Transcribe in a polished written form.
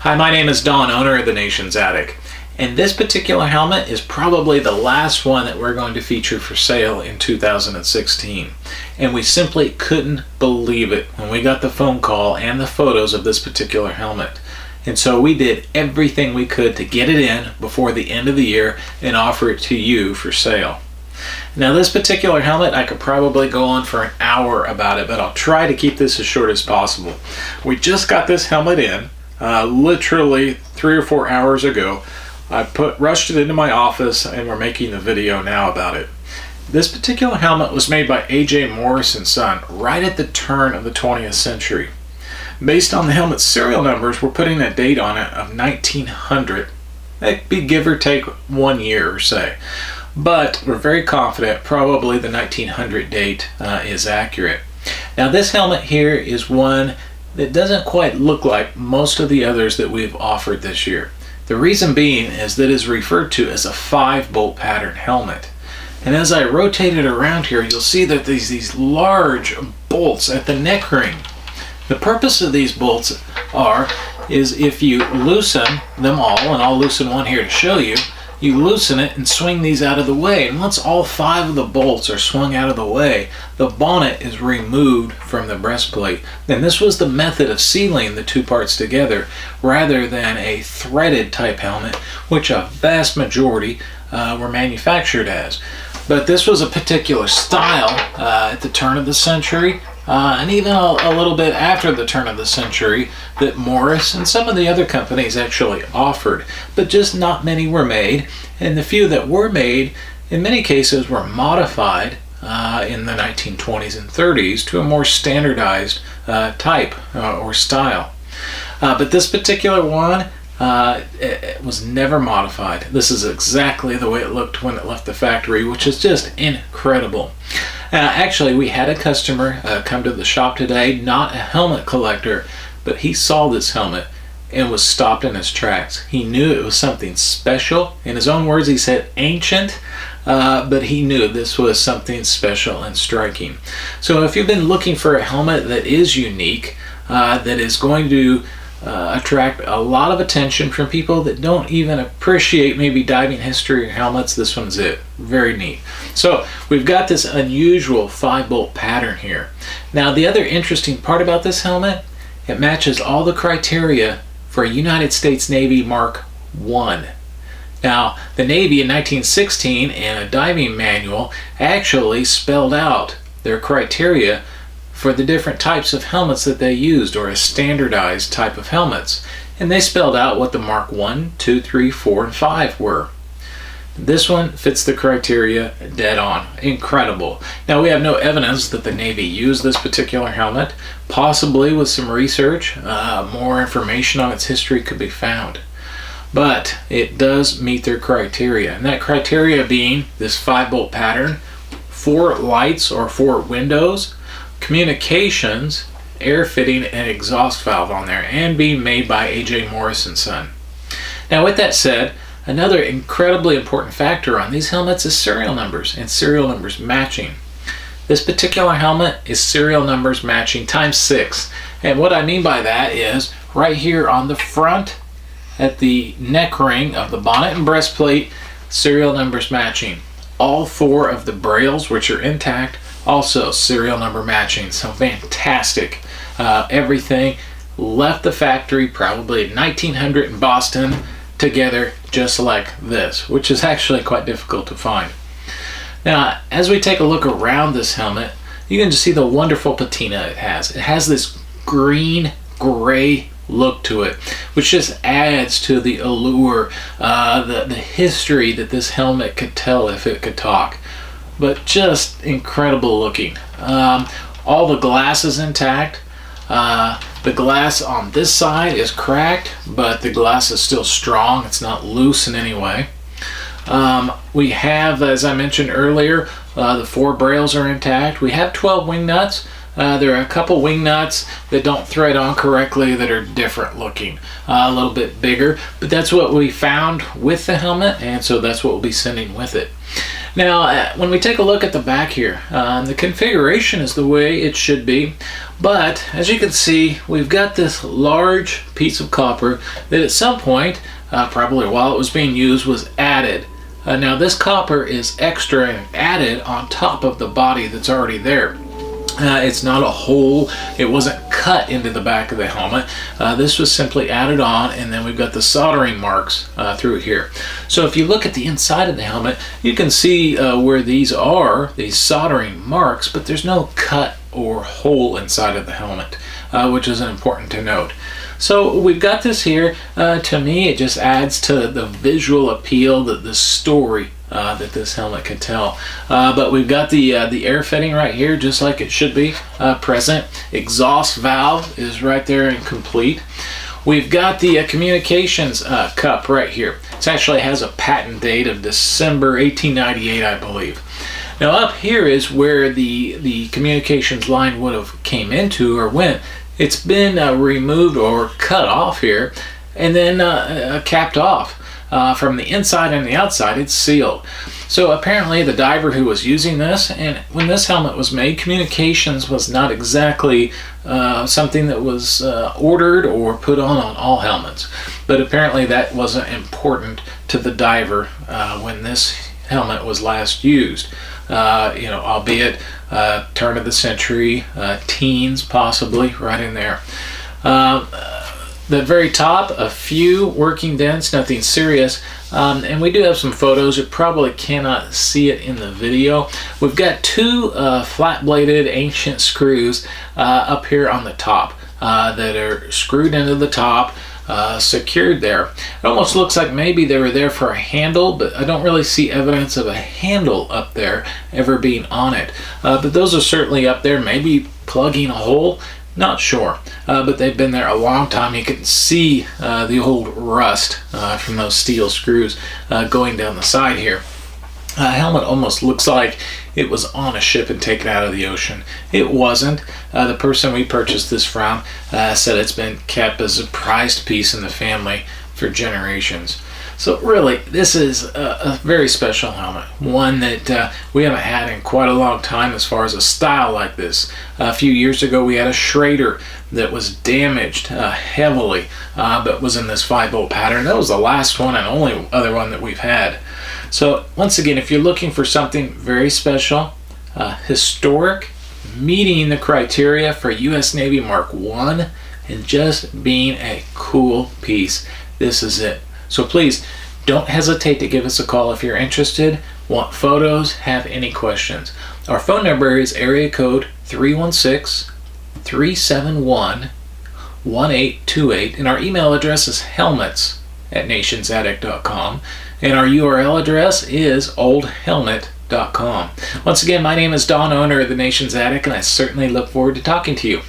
Hi, my name is Don, owner of the Nation's Attic, and this particular helmet is probably the last one that we're going to feature for sale in 2016. And we simply couldn't believe it when we got the phone call and the photos of this particular helmet. And so we did everything we could to get it in before the end of the year and offer it to you for sale. Now, this particular helmet, I could probably go on for an hour about it, but I'll try to keep this as short as possible. We just got this helmet in literally 3 or 4 hours ago. I rushed it into my office and we're making the video now about it. This particular helmet was made by Morse and Son right at the turn of the 20th century. Based on the helmet's serial numbers, we're putting a date on it of 1900. That'd be give or take 1 year or say. But we're very confident probably the 1900 date is accurate. Now, this helmet here is one that doesn't quite look like most of the others that we've offered this year. The reason being is that it is referred to as a 5-bolt pattern helmet. And as I rotate it around here, you'll see that there's these large bolts at the neck ring. The purpose of these bolts is if you loosen them all, and I'll loosen one here to show you, you loosen it and swing these out of the way. And once all 5 of the bolts are swung out of the way, the bonnet is removed from the breastplate. And this was the method of sealing the two parts together rather than a threaded type helmet, which a vast majority were manufactured as. But this was a particular style at the turn of the century, and even a little bit after the turn of the century, that Morse and some of the other companies actually offered, but just not many were made, and the few that were made in many cases were modified in the 1920s and 30s to a more standardized type or style. But this particular one, it was never modified. This is exactly the way it looked when it left the factory, which is just incredible. Actually, we had a customer come to the shop today, not a helmet collector, but he saw this helmet and was stopped in his tracks. He knew it was something special. In his own words, he said ancient, but he knew this was something special and striking. So if you've been looking for a helmet that is unique, that is going to attract a lot of attention from people that don't even appreciate maybe diving history or helmets, this one's it. Very neat. So we've got this unusual 5-bolt pattern here. Now, the other interesting part about this helmet, it matches all the criteria for a United States Navy Mark I. Now, the Navy in 1916 in a diving manual actually spelled out their criteria for the different types of helmets that they used, or a standardized type of helmets. And they spelled out what the Mark 1, 2, 3, 4, and 5 were. This one fits the criteria dead on. Incredible. Now, we have no evidence that the Navy used this particular helmet. Possibly with some research, more information on its history could be found. But it does meet their criteria. And that criteria being this 5-bolt pattern, 4 lights or 4 windows, communications, air fitting, and exhaust valve on there, and being made by Morse and Son. Now, with that said, another incredibly important factor on these helmets is serial numbers and serial numbers matching. This particular helmet is serial numbers matching times 6. And what I mean by that is right here on the front at the neck ring of the bonnet and breastplate, serial numbers matching. All 4 of the brails, which are intact, also serial number matching. So fantastic. Everything left the factory probably in 1900 in Boston together just like this, which is actually quite difficult to find. Now, as we take a look around this helmet, you can just see the wonderful patina it has. It has this green-gray look to it, which just adds to the allure, the history that this helmet could tell if it could talk. But just incredible looking. All the glass is intact. The glass on this side is cracked, but the glass is still strong. It's not loose in any way. We have, as I mentioned earlier, the 4 brails are intact. We have 12 wing nuts. There are a couple wing nuts that don't thread on correctly that are different looking, a little bit bigger, but that's what we found with the helmet, and so that's what we'll be sending with it. Now, when we take a look at the back here, the configuration is the way it should be, but as you can see, we've got this large piece of copper that at some point, probably while it was being used, was added. Now this copper is extra and added on top of the body that's already there. It's not a hole, it wasn't cut into the back of the helmet. This was simply added on, and then we've got the soldering marks through here. So if you look at the inside of the helmet, you can see where these are, these soldering marks, but there's no cut or hole inside of the helmet, which is important to note. So we've got this here. To me, it just adds to the visual appeal, the story that this helmet can tell. But we've got the air fitting right here, just like it should be present. Exhaust valve is right there and complete. We've got the communications cup right here. It actually has a patent date of December 1898, I believe. Now up here is where the communications line would have came into or went. It's been removed or cut off here and then capped off. From the inside and the outside, it's sealed. So apparently the diver who was using this, and when this helmet was made, communications was not exactly something that was ordered or put on all helmets. But apparently that wasn't important to the diver when this helmet was last used. Albeit turn of the century, teens possibly, right in there. The very top, a few working dents, nothing serious, and we do have some photos. You probably cannot see it in the video. We've got two flat-bladed ancient screws up here on the top that are screwed into the top, secured there. It almost looks like maybe they were there for a handle, but I don't really see evidence of a handle up there ever being on it. But those are certainly up there, maybe plugging a hole. Not sure, but they've been there a long time. You can see the old rust from those steel screws going down the side here. Helmet almost looks like it was on a ship and taken out of the ocean. It wasn't. The person we purchased this from said it's been kept as a prized piece in the family for generations. So really, this is a very special helmet, one that we haven't had in quite a long time as far as a style like this. A few years ago, we had a Schrader that was damaged heavily, but was in this 5-bolt pattern. That was the last one and only other one that we've had. So once again, if you're looking for something very special, historic, meeting the criteria for U.S. Navy Mark I, and just being a cool piece, this is it. So please, don't hesitate to give us a call if you're interested, want photos, have any questions. Our phone number is area code 316-371-1828, and our email address is helmets@nationsattic.com, and our URL address is oldhelmet.com. Once again, my name is Don, owner of the Nation's Attic, and I certainly look forward to talking to you.